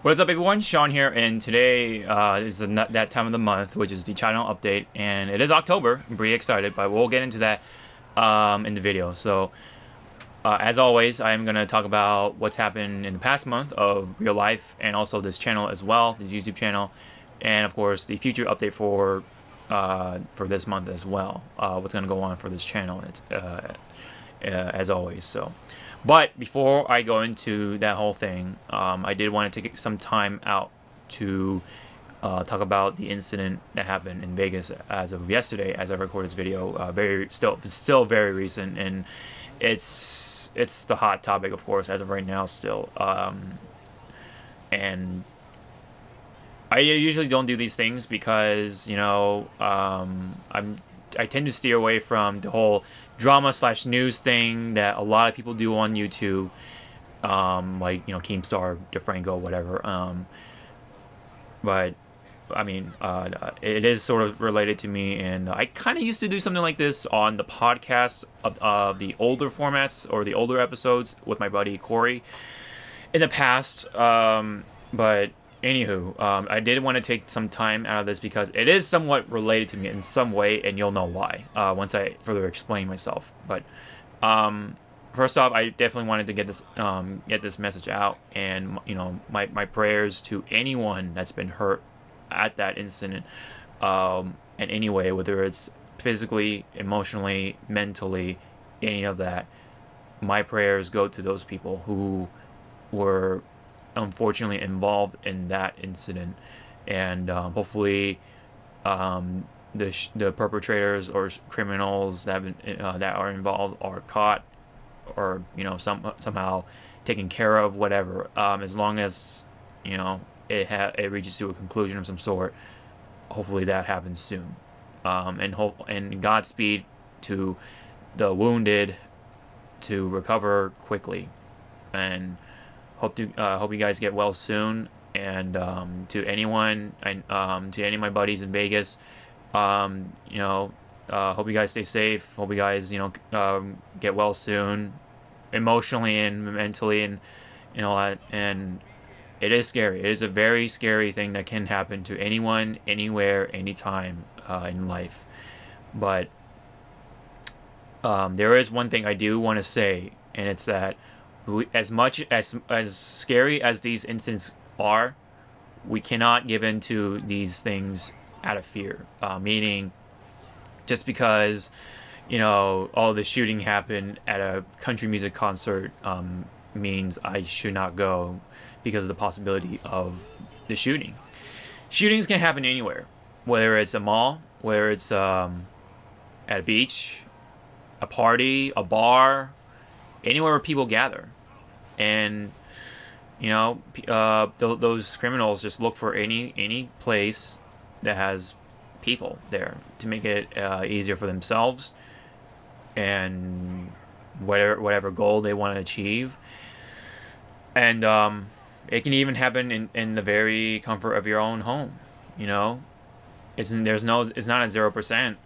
What is up, everyone? Sean here, and today is that time of the month, which is the channel update, and it is October. I'm pretty excited, but we'll get into that in the video. So, as always, I'm going to talk about what's happened in the past month of real life, and also this channel as well, this YouTube channel, and of course the future update for this month as well. What's going to go on for this channel, as always. So. But before I go into that whole thing, I did want to take some time out to talk about the incident that happened in Vegas as of yesterday, as I record this video. Still very recent, and it's the hot topic, of course, as of right now still. And I usually don't do these things because, you know, I tend to steer away from the whole drama/news thing that a lot of people do on YouTube, like, you know, Keemstar, DeFranco, whatever. But I mean, it is sort of related to me, and I kind of used to do something like this on the podcast of the older formats or the older episodes with my buddy Corey in the past. But anywho, I did want to take some time out of this because it is somewhat related to me in some way, and you'll know why once I further explain myself. But first off, I definitely wanted to get this message out, and, you know, my prayers to anyone that's been hurt at that incident, in any way, whether it's physically, emotionally, mentally, any of that. My prayers go to those people who were unfortunately involved in that incident, and hopefully the perpetrators or criminals that are involved are caught, or, you know, somehow taken care of, whatever. As long as, you know, it reaches to a conclusion of some sort, hopefully that happens soon. And Godspeed to the wounded to recover quickly, and hope you guys get well soon. And to anyone, and to any of my buddies in Vegas, you know, hope you guys stay safe. Hope you guys, you know, get well soon, emotionally and mentally, and, you know, and it is scary. It is a very scary thing that can happen to anyone, anywhere, anytime in life. But there is one thing I do want to say, and it's that as much as scary as these incidents are, we cannot give in to these things out of fear. Meaning, just because, you know, all the shooting happened at a country music concert means I should not go because of the possibility of the shooting. Shootings can happen anywhere, whether it's a mall, whether it's at a beach, a party, a bar, anywhere where people gather. And, you know, those criminals just look for any place that has people there to make it easier for themselves and whatever goal they want to achieve. And it can even happen in the very comfort of your own home. You know, it's not at 0%.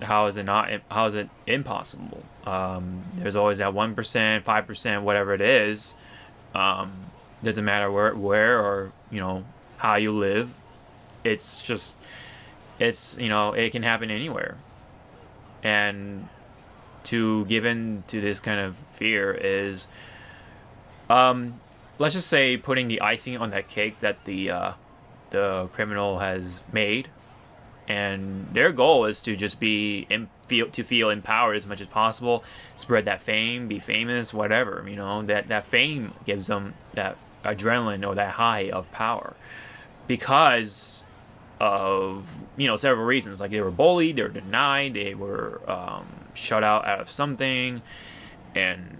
How is it impossible? There's always that 1%, 5%, whatever it is. Doesn't matter where or, you know, how you live. It's just, you know, it can happen anywhere. And to give in to this kind of fear is, let's just say, putting the icing on that cake that the criminal has made. And their goal is to just feel empowered as much as possible, spread that fame, be famous, whatever. You know, that fame gives them that adrenaline or that high of power, because of, you know, several reasons. Like, they were bullied, they were denied, they were shut out of something, and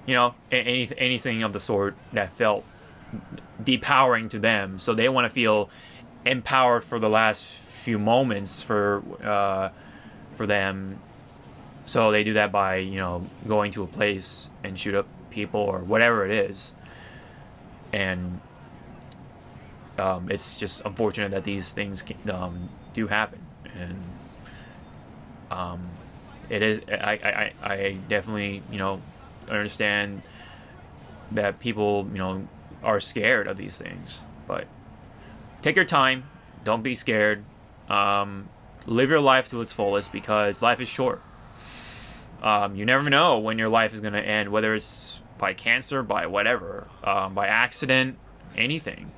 you know, anything of the sort that felt depowering to them. So they want to feel empowered for the last few moments for them. So they do that by, you know, going to a place and shoot up people or whatever it is. And it's just unfortunate that these things do happen. And it is, I definitely, you know, understand that people, are scared of these things. But take your time. Don't be scared. Live your life to its fullest, because life is short. You never know when your life is going to end, whether it's by cancer, by whatever, by accident, anything.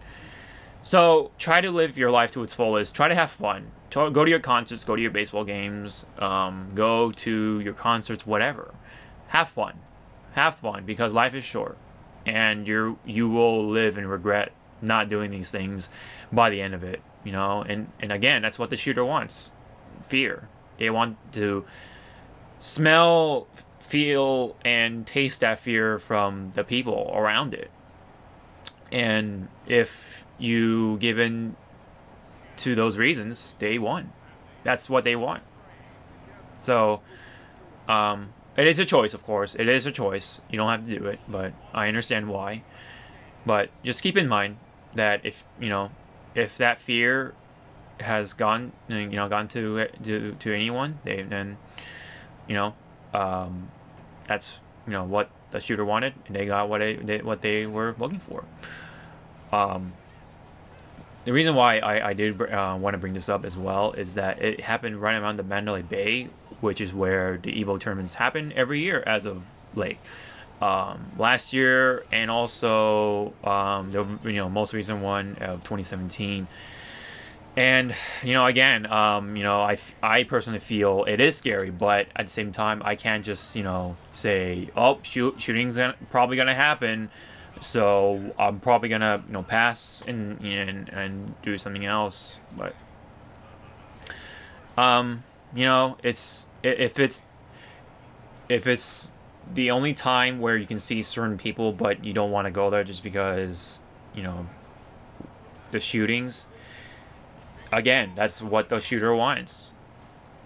So try to live your life to its fullest. Try to have fun. Go to your concerts, go to your baseball games, go to your concerts, whatever. Have fun. Have fun, because life is short. And you will live in regret not doing these things by the end of it, And again, that's what the shooter wants. Fear. They want to smell, feel, and taste that fear from the people around it. And if you give in to those reasons, they won. That's what they want. So, it is a choice, of course. It is a choice. You don't have to do it, but I understand why. But just keep in mind that if that fear has gone to anyone, then that's what the shooter wanted, and they got what they were looking for. The reason why I did want to bring this up as well is that it happened right around the Mandalay Bay, which is where the Evo tournaments happen every year as of late. Last year, and also the most recent one of 2017. And again, I personally feel it is scary, but at the same time, I can't just say, oh, shooting's probably gonna happen, so I'm probably gonna pass and do something else. But it's if it's the only time where you can see certain people, but you don't want to go there just because the shootings. Again, that's what the shooter wants.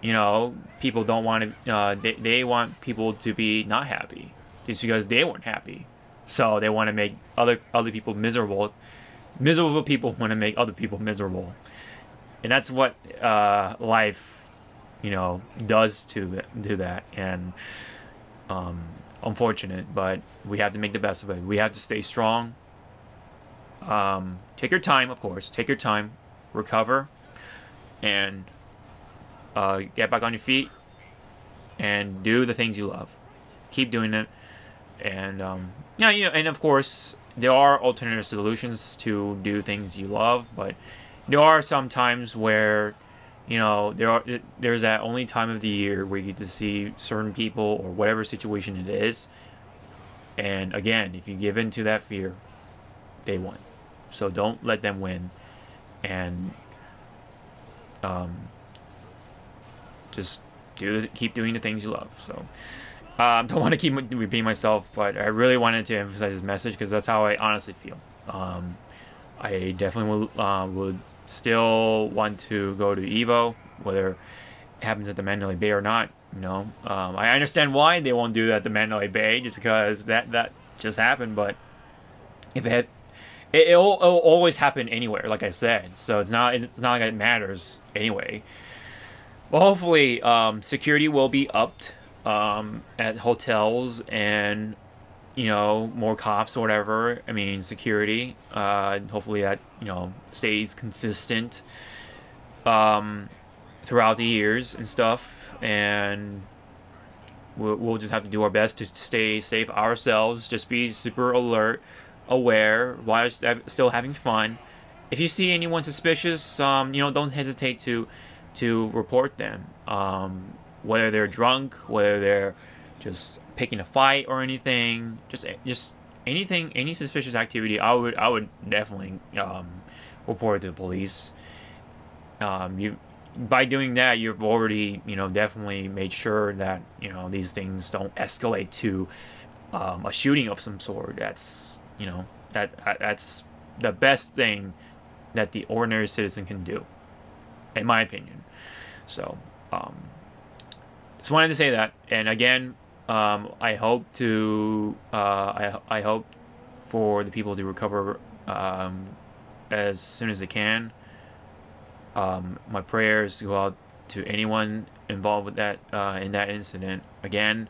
People don't want to. They want people to be not happy, just because they weren't happy. So they want to make other people miserable. Miserable people want to make other people miserable, and that's what life, does to that. And unfortunate, but we have to make the best of it. We have to stay strong. Take your time, of course. Take your time. Recover, and get back on your feet, and do the things you love. Keep doing it, and and of course there are alternative solutions to do things you love, but there are some times where there's that only time of the year where you get to see certain people or whatever situation it is, and again, if you give in to that fear, they won. So don't let them win. And just keep doing the things you love. So don't want to keep repeating myself, but I really wanted to emphasize this message because that's how I honestly feel. I definitely would still want to go to Evo, whether it happens at the Mandalay Bay or not. I understand why they won't do that at the Mandalay Bay, just because that just happened. But if it'll always happen anywhere, like I said. So it's not like it matters anyway. Well, hopefully, security will be upped at hotels, and more cops or whatever. I mean, security. Hopefully that stays consistent throughout the years and stuff. And we'll just have to do our best to stay safe ourselves. Just be super alert, aware, while still having fun. If you see anyone suspicious, don't hesitate to report them. Whether they're drunk, whether they're just picking a fight or anything, just anything, any suspicious activity, I would definitely report it to the police. By doing that, you've already definitely made sure that these things don't escalate to a shooting of some sort. That's that's the best thing that the ordinary citizen can do, in my opinion. So just wanted to say that. And again, I hope I hope for the people to recover as soon as they can. My prayers go out to anyone involved with that in that incident. Again,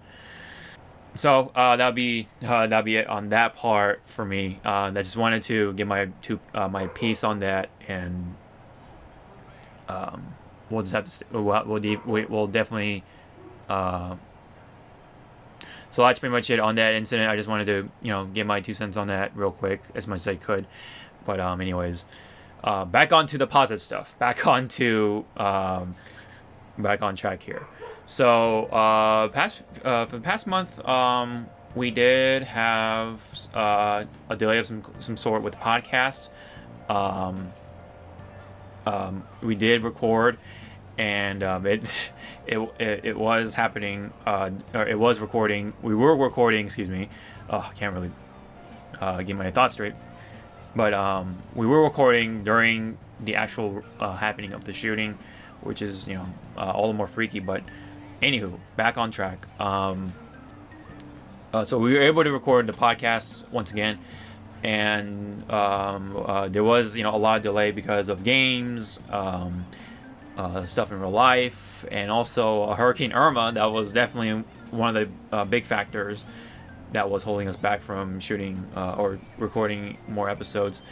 So that'll be it on that part for me. I just wanted to give my piece on that, and we'll just have to we'll definitely. So that's pretty much it on that incident. I just wanted to give my 2 cents on that real quick as much as I could. But anyways, back onto the positive stuff. Back on track here. So for the past month, we did have a delay of some sort with the podcast. We did record, and it was happening. Or it was recording. We were recording. Excuse me. I can't really get my thoughts straight. But we were recording during the actual happening of the shooting, which is all the more freaky. But anywho, back on track. So we were able to record the podcast once again, and there was a lot of delay because of games, stuff in real life, and also Hurricane Irma. That was definitely one of the big factors that was holding us back from shooting or recording more episodes.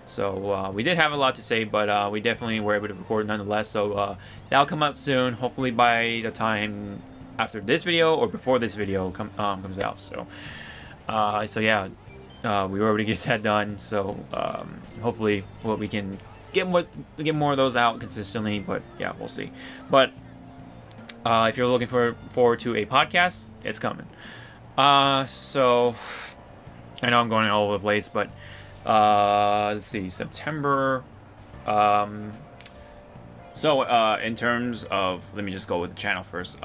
So we did have a lot to say, but we definitely were able to record nonetheless. So that'll come out soon, hopefully by the time after this video or before this video comes out. So yeah, we were able to get that done. So hopefully we can get more of those out consistently. But yeah, we'll see. But if you're looking forward to a podcast, it's coming. So I know I'm going all over the place, but let's see, September. So in terms of, let me just go with the channel first.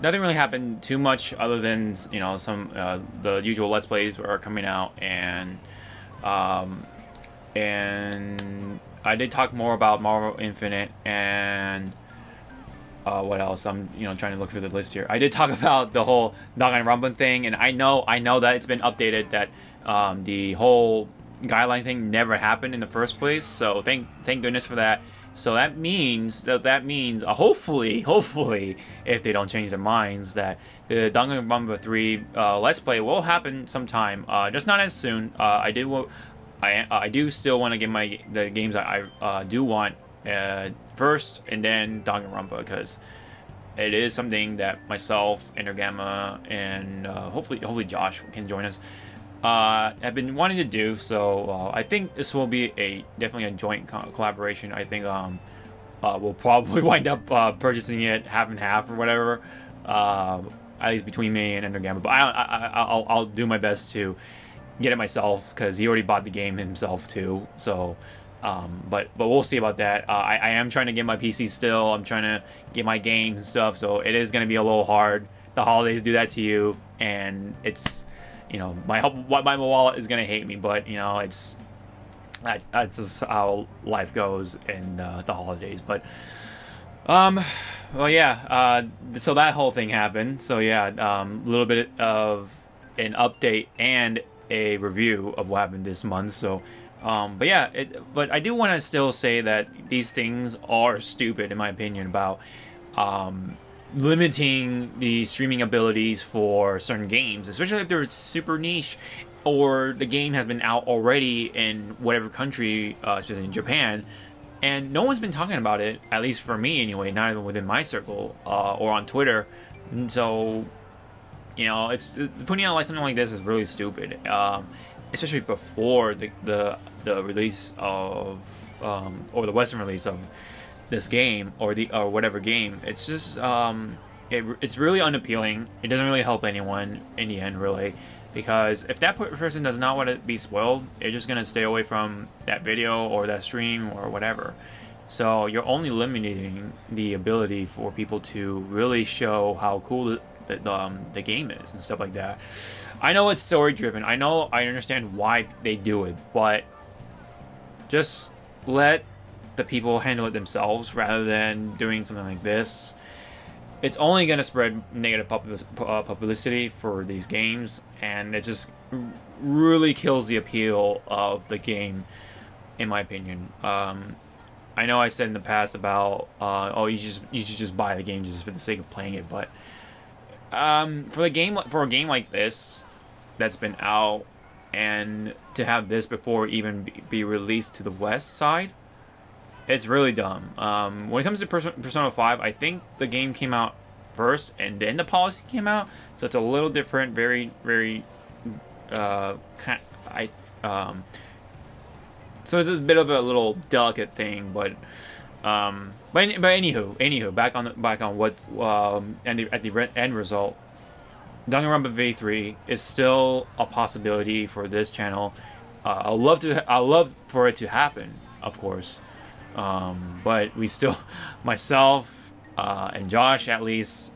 Nothing really happened too much other than some the usual Let's Plays are coming out, and I did talk more about Marvel Infinite, and what else? I'm trying to look through the list here. I did talk about the whole Danganronpa thing, and I know that it's been updated that the whole guideline thing never happened in the first place. So thank goodness for that. So that means hopefully if they don't change their minds, that the Danganronpa 3 Let's Play will happen sometime. Just not as soon. I do still want to get the games I do want first, and then Danganronpa, because it is something that myself, Endergamma, and hopefully Josh can join us. I've been wanting to do. So I think this will be definitely a joint collaboration. I think we'll probably wind up purchasing it half and half or whatever, at least between me and Endergamma. But I'll do my best to get it myself, because he already bought the game himself too. So but we'll see about that. I am trying to get my PC still. I'm trying to get my games and stuff, so it is going to be a little hard. The holidays do that to you, and it's my wallet is going to hate me, but that's just how life goes in the holidays. But well, yeah, so that whole thing happened. So yeah, a little bit of an update and a review of what happened this month. So but yeah, but I do want to still say that these things are stupid in my opinion about limiting the streaming abilities for certain games, especially if they're super niche, or the game has been out already in whatever country, especially in Japan, and no one's been talking about it, at least for me anyway, not even within my circle or on Twitter. And so it's putting out like something like this is really stupid, especially before the release of or the Western release of this game, or whatever game. It's just it's really unappealing. It doesn't really help anyone in the end, really, because if that person does not want to be spoiled, they're just gonna stay away from that video or that stream or whatever. So you're only limiting the ability for people to really show how cool the game is and stuff like that. I know it's story driven. I understand why they do it, but just let the people handle it themselves rather than doing something like this. It's only going to spread negative publicity for these games, and it just really kills the appeal of the game, in my opinion. I know I said in the past about oh, you should just buy the game just for the sake of playing it, but For a game like this that's been out, and to have this before even be released to the West side, it's really dumb. When it comes to Persona 5, I think the game came out first and then the policy came out, so it's a little different. Very, very, so it's a bit of a little delicate thing, but anywho, back on what at the end result, Danganronpa V3 is still a possibility for this channel. I love for it to happen, of course. But we still, myself and Josh at least,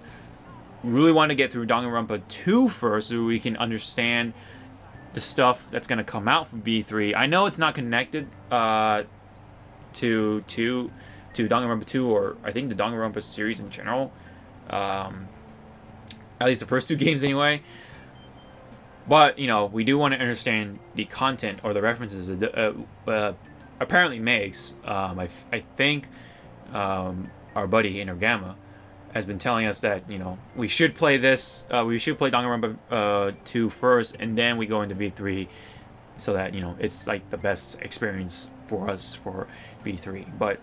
really want to get through Danganronpa 2 first, so we can understand the stuff that's going to come out from V3. I know it's not connected to Danganronpa 2, or I think the Danganronpa series in general. At least the first 2 games anyway. But, you know, we do want to understand the content or the references that apparently makes. I think our buddy Inorgama has been telling us that, you know, we should play this, we should play Danganronpa 2 first, and then we go into V3, so that, you know, it's like the best experience for us for V3. But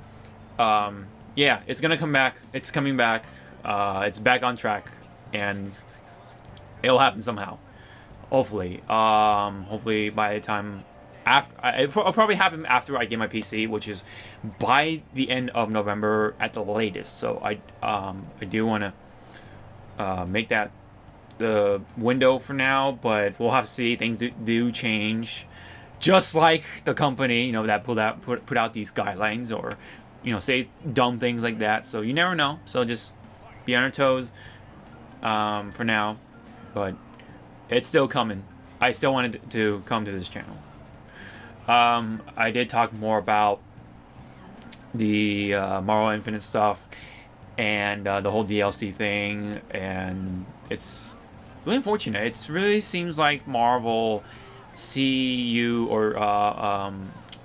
yeah, it's gonna come back. It's coming back. It's back on track, and it'll happen somehow. Hopefully. Hopefully by the time it'll probably happen after I get my PC, which is by the end of November at the latest. So I do want to make that the window for now, but we'll have to see. Things do change, just like the company, you know, that put out these guidelines, or, you know, say dumb things like that. So you never know. So just be on your toes for now, but it's still coming. I still wanted to come to this channel. I did talk more about the Marvel Infinite stuff and the whole DLC thing, and it's really unfortunate. It really seems like Marvel CU or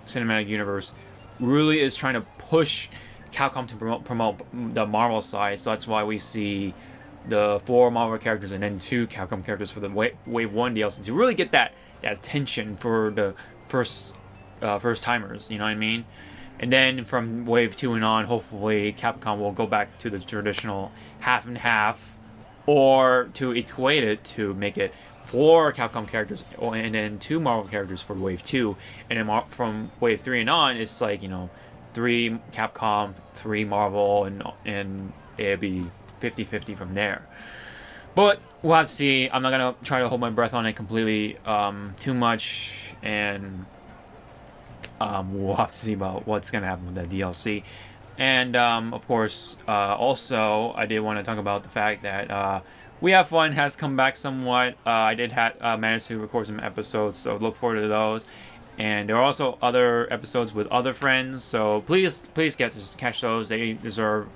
Cinematic Universe really is trying to push Capcom to promote the Marvel side, so that's why we see the 4 Marvel characters and then 2 Capcom characters for the Wave 1 DLC to really get that attention for the first timers, you know what I mean? And then from Wave 2 and on, hopefully Capcom will go back to the traditional half and half, or to equate it to make it 4 Capcom characters and then 2 Marvel characters for Wave 2, and then from Wave 3 and on, it's like, you know, 3 Capcom, 3 Marvel, and it'll be 50-50 from there. But we'll have to see. I'm not gonna try to hold my breath on it completely too much, and we'll have to see about what's gonna happen with that DLC. And of course, also I did want to talk about the fact that We Have Fun has come back somewhat. I did manage to record some episodes, so look forward to those. And there are also other episodes with other friends, so please catch those. They deserve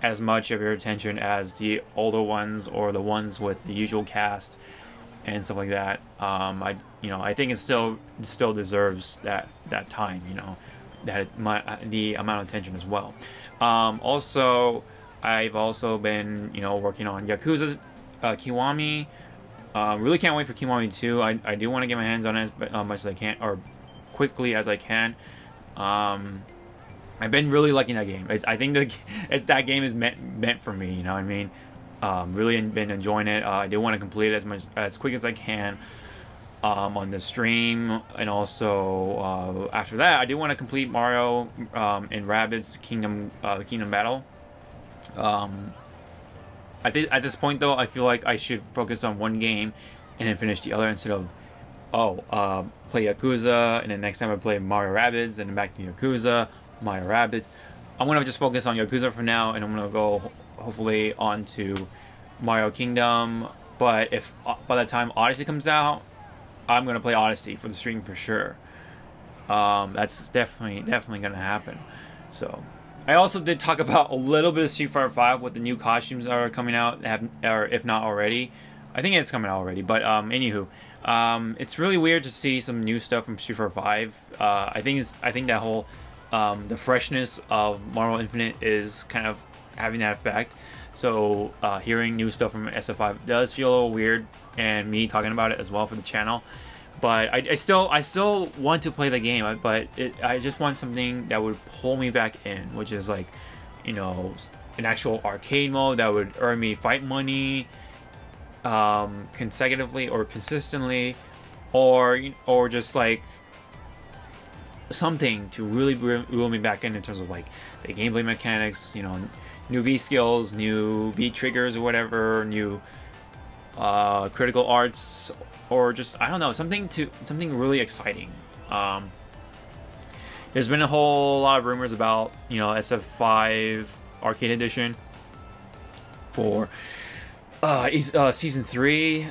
as much of your attention as the older ones or the ones with the usual cast and stuff like that. I think it still deserves that time, you know, the amount of attention as well. Also, I've also been, you know, working on Yakuza Kiwami. Really can't wait for Kiwami 2. I do want to get my hands on it as much as I can, or quickly as I can. I've been really liking that game. I think that game is meant for me, you know what I mean? Really been enjoying it. I do want to complete it as quick as I can on the stream, and also after that, I do want to complete Mario and Rabbids Kingdom Battle. At this point, though, I feel like I should focus on one game and then finish the other, instead of play Yakuza, and then next time I play Mario Rabbids, and then back to Yakuza, Mario Rabbids. I'm gonna just focus on Yakuza for now, and I'm gonna go hopefully on to Mario Kingdom. But if by the time Odyssey comes out, I'm gonna play Odyssey for the stream for sure. That's definitely gonna happen. So I also did talk about a little bit of Street Fighter 5 with the new costumes that are coming out, or if not already. I think it's coming out already, but anywho, it's really weird to see some new stuff from Street Fighter 5. I think that whole the freshness of Marvel Infinite is kind of having that effect. So hearing new stuff from SF5 does feel a little weird, and me talking about it as well for the channel. But I still want to play the game, but I just want something that would pull me back in, which is like, you know, an actual arcade mode that would earn me fight money consecutively or consistently, or just like something to really reel me back in terms of like the gameplay mechanics, you know, new V skills, new V triggers or whatever, new critical arts, or just, I don't know, something really exciting. There's been a whole lot of rumors about, you know, SF5 Arcade Edition for season 3.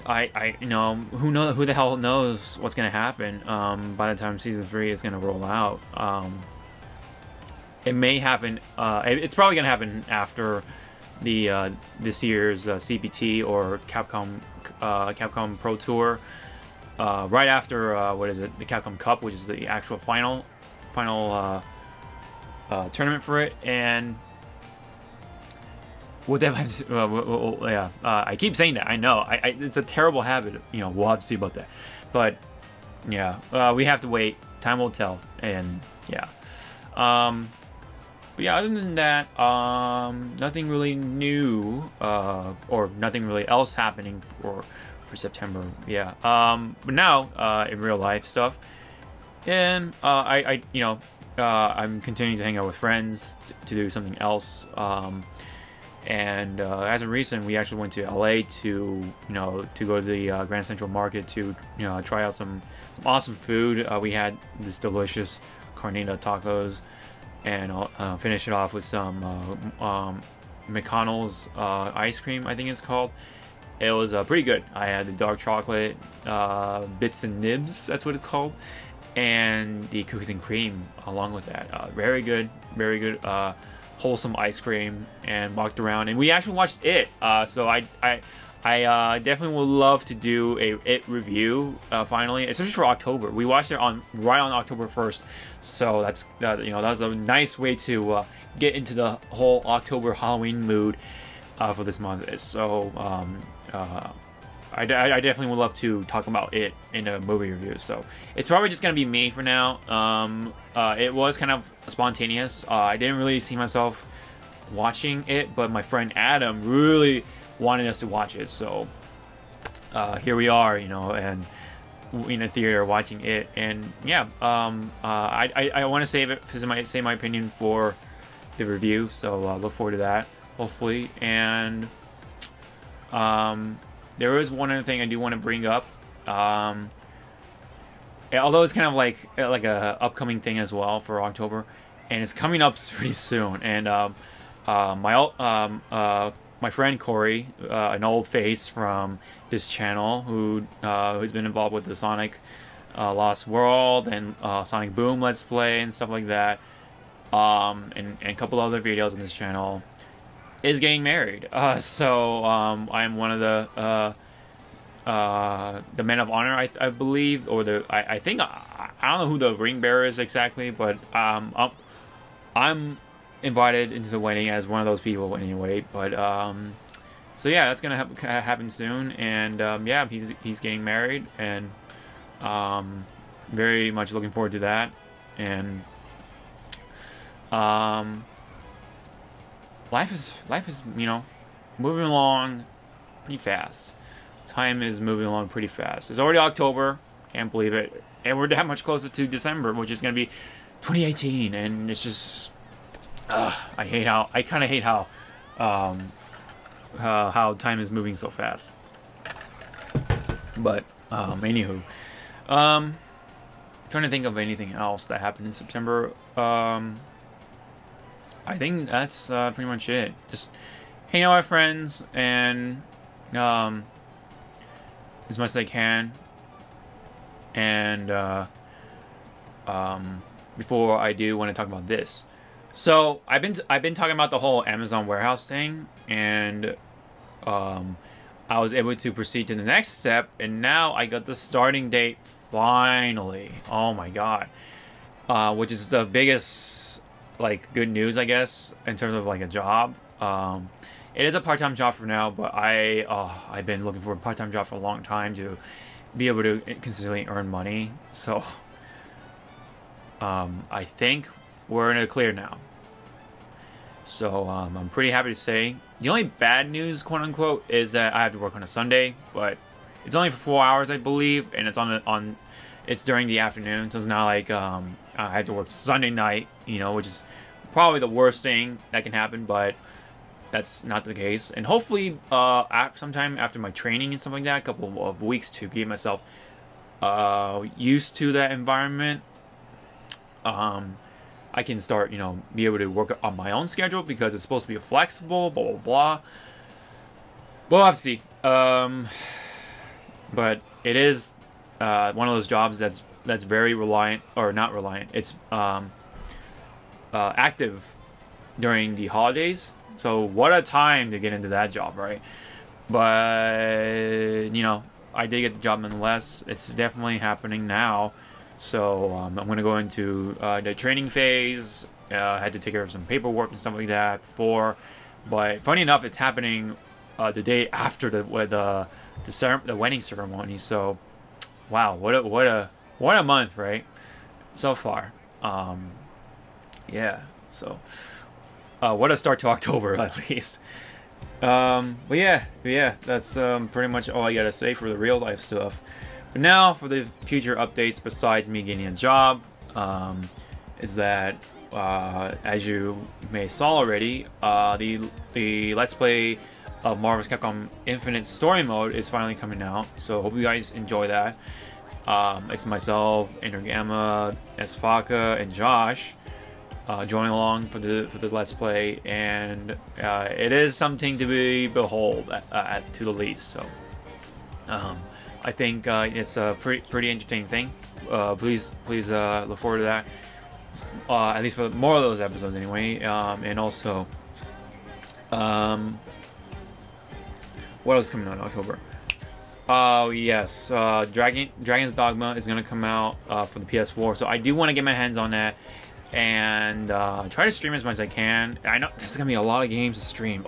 You know, who the hell knows what's gonna happen by the time season 3 is gonna roll out. It may happen. It's probably gonna happen after the this year's CPT or Capcom Pro Tour, right after what is it, the Capcom Cup, which is the actual final tournament for it. And we'll definitely I keep saying that, I know, it's a terrible habit, you know, we'll have to see about that, but yeah, we have to wait, time will tell. And yeah, but yeah, other than that, nothing really new, or nothing really else happening for September. Yeah, but now in real life stuff, and I'm continuing to hang out with friends to do something else. And as of recent, we actually went to LA to go to the Grand Central Market to try out some awesome food. We had this delicious carnita tacos, and finish it off with some McConnell's ice cream, I think it's called. It was pretty good. I had the dark chocolate bits and nibs, that's what it's called, and the cookies and cream along with that. Very good, wholesome ice cream. And walked around, and we actually watched it. So I definitely would love to do a It review finally, especially for October. We watched it right on October 1st, so that's that was a nice way to get into the whole October Halloween mood for this month. So I definitely would love to talk about it in a movie review. So it's probably just gonna be me for now. It was kind of spontaneous. I didn't really see myself watching it, but my friend Adam really wanted us to watch it, so here we are, and in a theater watching it. And yeah, I want to save it because say my opinion for the review, so look forward to that, hopefully. And there is one other thing I do want to bring up, although it's kind of like a upcoming thing as well for October, and it's coming up pretty soon. And my friend Corey, an old face from this channel, who's been involved with the Sonic Lost World and Sonic Boom Let's Play and stuff like that, and a couple other videos on this channel, is getting married. So I'm one of the men of honor, I believe, or I think I don't know who the ring bearer is exactly, but I'm invited into the wedding as one of those people anyway. But so yeah, that's gonna happen soon. And yeah, he's getting married, and very much looking forward to that. And life is moving along pretty fast. Time is moving along pretty fast. It's already October, can't believe it, and we're that much closer to December, which is gonna be 2018. And it's just I kind of hate how time is moving so fast. But anywho, trying to think of anything else that happened in September. I think that's pretty much it. Just hang out with friends, and as much as I can. And before I do, want to talk about this. So I've been talking about the whole Amazon warehouse thing, and I was able to proceed to the next step, and now I got the starting date finally. Oh my god, which is the biggest good news, I guess, in terms of a job. it is a part-time job for now, but I've been looking for a part-time job for a long time to be able to consistently earn money. So I think we're in a clear now. So I'm pretty happy to say the only bad news, quote unquote, is that I have to work on a Sunday, but it's only for 4 hours, I believe, and it's it's during the afternoon, so it's not like I had to work Sunday night, you know, which is probably the worst thing that can happen, but that's not the case. And hopefully sometime after my training and stuff like that, a couple of weeks to get myself used to that environment, I can start, you know, be able to work on my own schedule, because it's supposed to be flexible, blah, blah, blah. We'll have to see. But it is one of those jobs that's very reliant, or not reliant, it's active during the holidays. So what a time to get into that job, right? But, you know, I did get the job nonetheless. It's definitely happening now. So I'm going to go into the training phase. I had to take care of some paperwork and stuff like that before. But funny enough, it's happening the day after the wedding ceremony. So, wow, what a month, right? So far, yeah. So, what a start to October, at least. But yeah, that's pretty much all I gotta say for the real life stuff. But now for the future updates, besides me getting a job, is that as you may saw already, the Let's Play of Marvel's Capcom Infinite Story Mode is finally coming out. So hope you guys enjoy that. It's myself, Intergamma, Hawke, and Josh joining along for the Let's Play, and it is something to behold to the least. So I think it's a pretty entertaining thing. Please look forward to that. At least for more of those episodes anyway. And also, what else is coming out in October? Oh yes, Dragon's Dogma is gonna come out for the PS4. So I do want to get my hands on that and try to stream as much as I can. I know there's gonna be a lot of games to stream.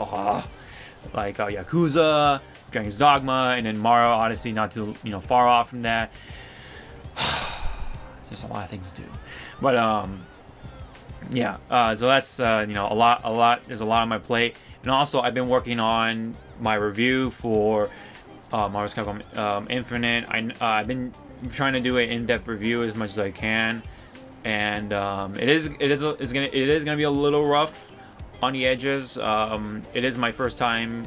Like Yakuza, Dragon's Dogma, and then Mario Odyssey, not too far off from that. There's a lot of things to do, but yeah. So that's a lot. There's a lot on my plate, and also I've been working on my review for Marvel's Capcom Infinite. I've been trying to do an in-depth review as much as I can, and it is gonna be a little rough on the edges. It is my first time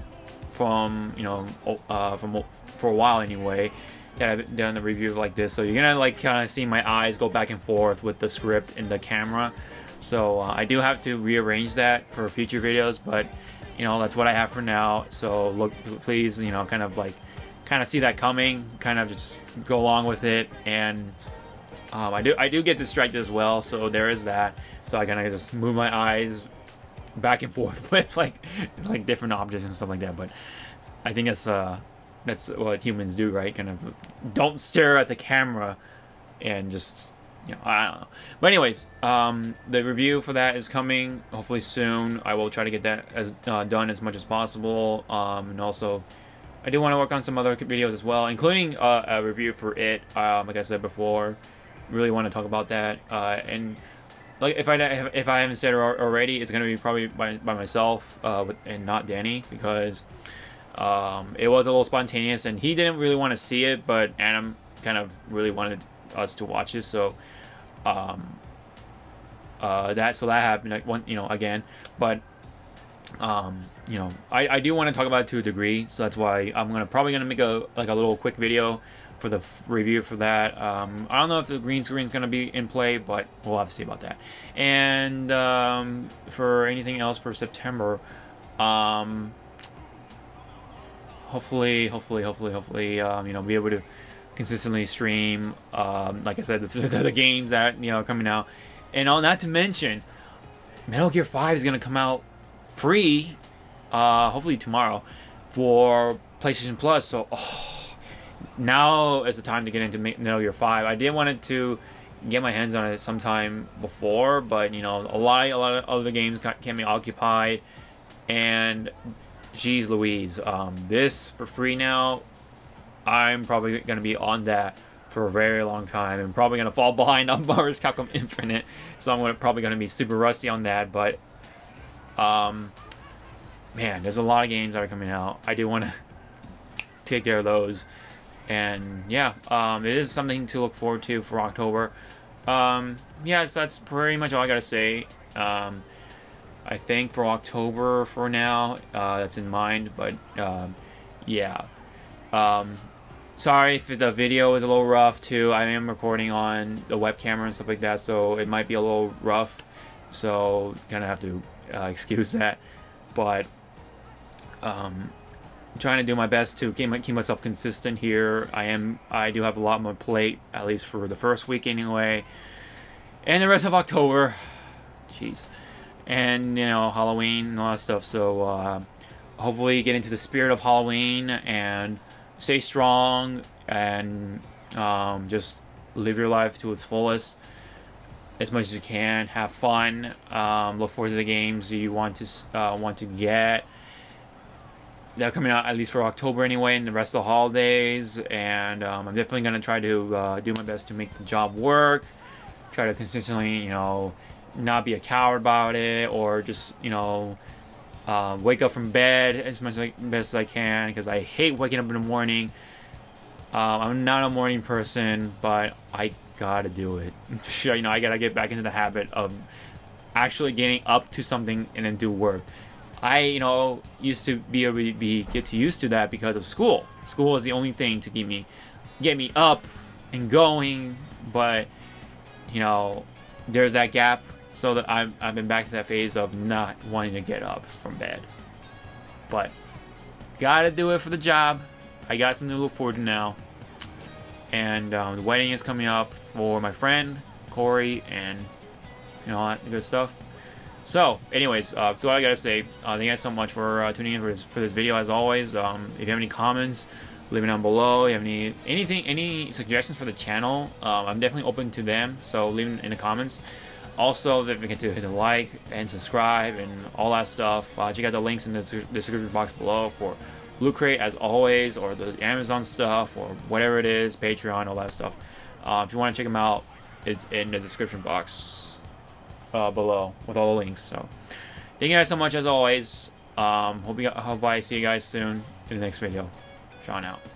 for a while anyway that I've done a review like this, so you're gonna kind of see my eyes go back and forth with the script and the camera. So I do have to rearrange that for future videos, but that's what I have for now. So please, kind of see that coming, kind of just go along with it. And I do get distracted as well, so there is that. So I kind of just move my eyes back and forth with like different objects and stuff like that. But I think that's what humans do, right? Kind of don't stare at the camera and just I don't know. But anyways, the review for that is coming hopefully soon. I will try to get that done as much as possible. And also, I do want to work on some other videos as well, including a review for it. Like I said before, really want to talk about that. And like if I haven't said it already, it's gonna be probably by myself and not Danny, because it was a little spontaneous and he didn't really want to see it, but Adam kind of really wanted us to watch it. So that happened again. But I do want to talk about it to a degree, so that's why I'm probably gonna make a little quick video for the review for that. I don't know if the green screen is gonna be in play, but we'll have to see about that. And for anything else for September, hopefully be able to consistently stream, like I said, the games that coming out, and not to mention Metal Gear 5 is gonna come out free, hopefully tomorrow, for PlayStation Plus. So now is the time to get into Metal Gear 5. I did wanted to get my hands on it sometime before, but a lot of other games kept me occupied, and Jeez Louise. This for free now. I'm probably gonna be on that for a very long time. I'm probably gonna fall behind on Marvel vs. Capcom Infinite, so I'm probably gonna be super rusty on that. But man, there's a lot of games that are coming out. I do want to take care of those, and yeah, it is something to look forward to for October. Yeah, so that's pretty much all I gotta say. I think for October for now, that's in mind. But yeah. Sorry if the video is a little rough too. I am recording on the web camera and stuff like that, so it might be a little rough. So gonna have to excuse that. But I'm trying to do my best to keep myself consistent here. I do have a lot more plate, at least for the first week anyway, and the rest of October. Jeez, and you know, Halloween and all that stuff. So hopefully get into the spirit of Halloween and stay strong, and just live your life to its fullest as much as you can. Have fun. Look forward to the games you want to get. They're coming out at least for October anyway, and the rest of the holidays. And I'm definitely gonna try to do my best to make the job work. Try to consistently, you know, not be a coward about it, or just, you know, wake up from bed as much best as I can, because I hate waking up in the morning. I'm not a morning person, but I gotta do it. You know, I gotta get back into the habit of actually getting up to something and then do work. I, you know, used to be able to get used to that because of school. School is the only thing to get me up and going, but you know, there's that gap. So that I've been back to that phase of not wanting to get up from bed. But gotta do it for the job. I got something to look forward to now. And the wedding is coming up for my friend Corey, and you know, all that good stuff. So, anyways, so what I gotta say, thank you guys so much for tuning in for this video. As always, if you have any comments, leave it down below. If you have any suggestions for the channel, I'm definitely open to them. So leave them in the comments. Also, don't forget to hit the like and subscribe and all that stuff. Check out the links in the description box below for Loot Crate, as always, or the Amazon stuff, or whatever it is, Patreon, all that stuff. If you want to check them out, it's in the description box below with all the links. So, thank you guys so much, as always. Hope I see you guys soon in the next video. Sean out.